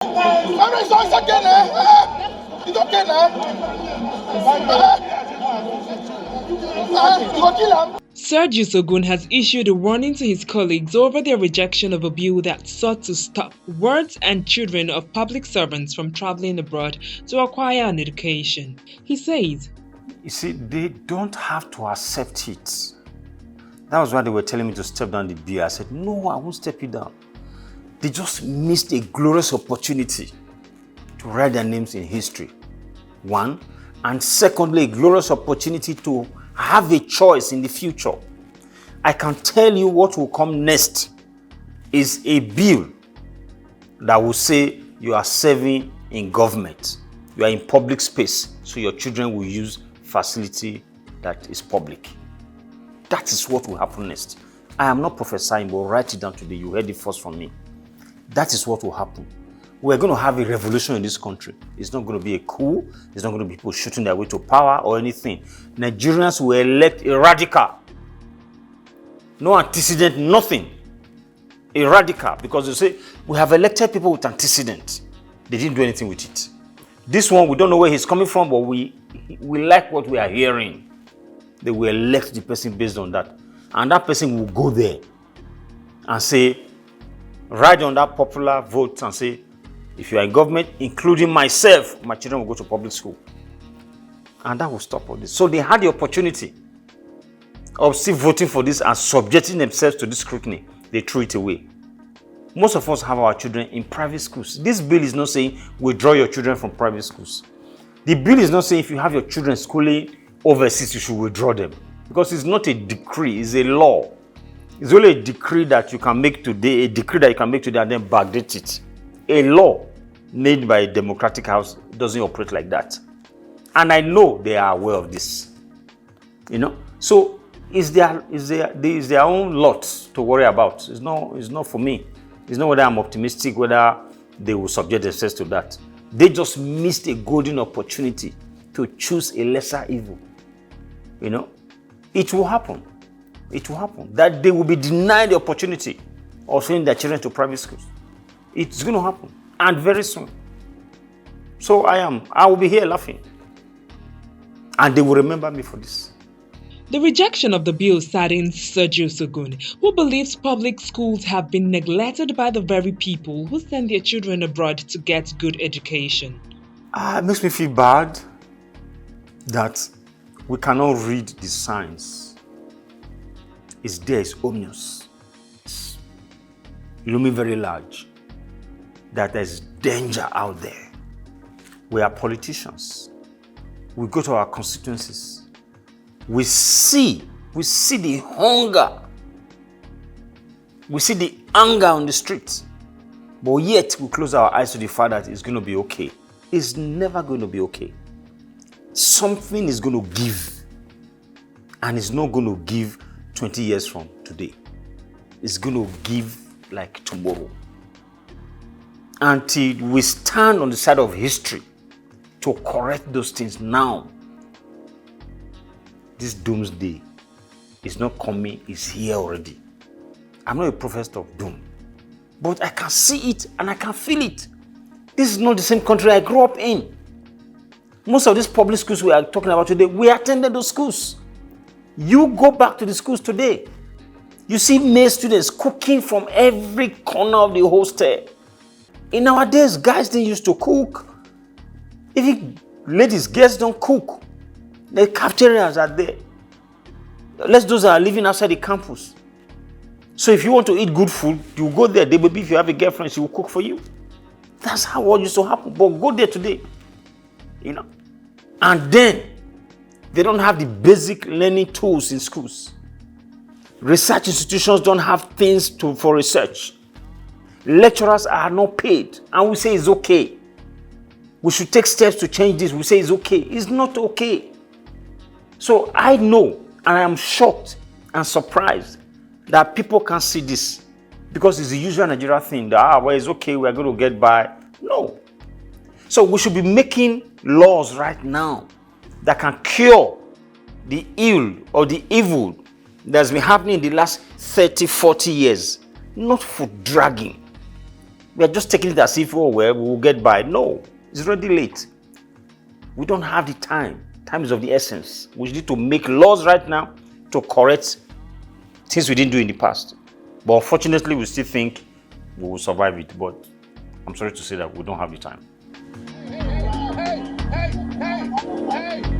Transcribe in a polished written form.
It's okay now. It's okay now. You go kill him. Sergius Ogun has issued a warning to his colleagues over their rejection of a bill that sought to stop wards and children of public servants from traveling abroad to acquire an education. He says, "You see, they don't have to accept it. That was why they were telling me to step down the bill. I said, no, I won't step it down. They just missed a glorious opportunity to write their names in history, one. And secondly, a glorious opportunity to have a choice in the future. I can tell you what will come next is a bill that will say you are serving in government. You are in public space, so your children will use facility that is public. That is what will happen next. I am not prophesying, but write it down today. You heard it first from me. That is what will happen. We're going to have a revolution in this country. It's not going to be a coup. It's not going to be people shooting their way to power or anything. Nigerians will elect a radical. No antecedent, nothing. A radical, because they say, we have elected people with antecedent. They didn't do anything with it. This one, we don't know where he's coming from, but we like what we are hearing. They will elect the person based on that. And that person will go there and say, write on that popular vote and say, if you are in government, including myself, my children will go to public school. And that will stop all this. So they had the opportunity of still voting for this and subjecting themselves to this scrutiny. They threw it away. Most of us have our children in private schools. This bill is not saying withdraw your children from private schools. The bill is not saying if you have your children schooling overseas, you should withdraw them. Because it's not a decree, it's a law. It's only a decree that you can make today, and then backdate it. A law made by a democratic house doesn't operate like that. And I know they are aware of this. So it's their own lot to worry about. It's not for me. It's not whether I'm optimistic, whether they will subject themselves to that. They just missed a golden opportunity to choose a lesser evil. It will happen. It will happen. That they will be denied the opportunity of sending their children to private schools. It's going to happen. And very soon. So I will be here laughing. And they will remember me for this. The rejection of the bill saddens Sergius Ogun, who believes public schools have been neglected by the very people who send their children abroad to get good education. It makes me feel bad that we cannot read the signs. It's there, it's ominous. It's looming very large. That there's danger out there. We are politicians. We go to our constituencies. We see the hunger. We see the anger on the streets. But yet we close our eyes to the fact that it's going to be okay. It's never going to be okay. Something is going to give. And it's not going to give 20 years from today. It's going to give like tomorrow. Until we stand on the side of history to correct those things now. This doomsday is not coming, it's here already. I'm not a prophet of doom. But I can see it and I can feel it. This is not the same country I grew up in. Most of these public schools we are talking about today, we attended those schools. You go back to the schools today. You see male students cooking from every corner of the hostel. In our days, guys didn't used to cook. Even ladies, girls don't cook. The cafeterias are there. Unless those are living outside the campus. So if you want to eat good food, you go there. Maybe if you have a girlfriend, she will cook for you. That's how what used to happen. But go there today. And then, they don't have the basic learning tools in schools. Research institutions don't have things for research. Lecturers are not paid. And we say it's okay. We should take steps to change this. We say it's okay. It's not okay. So I know, and I am shocked and surprised that people can't see this. Because it's the usual Nigeria thing that, well, it's okay, we're going to get by. No. So we should be making laws right now that can cure the ill or the evil that's been happening in the last 30, 40 years. Not for dragging. We are just taking it as if, oh, well, we will get by. No, it's already late. We don't have the time. Time is of the essence. We need to make laws right now to correct things we didn't do in the past. But unfortunately, we still think we will survive it. But I'm sorry to say that we don't have the time. Hey, hey, hey, hey, hey.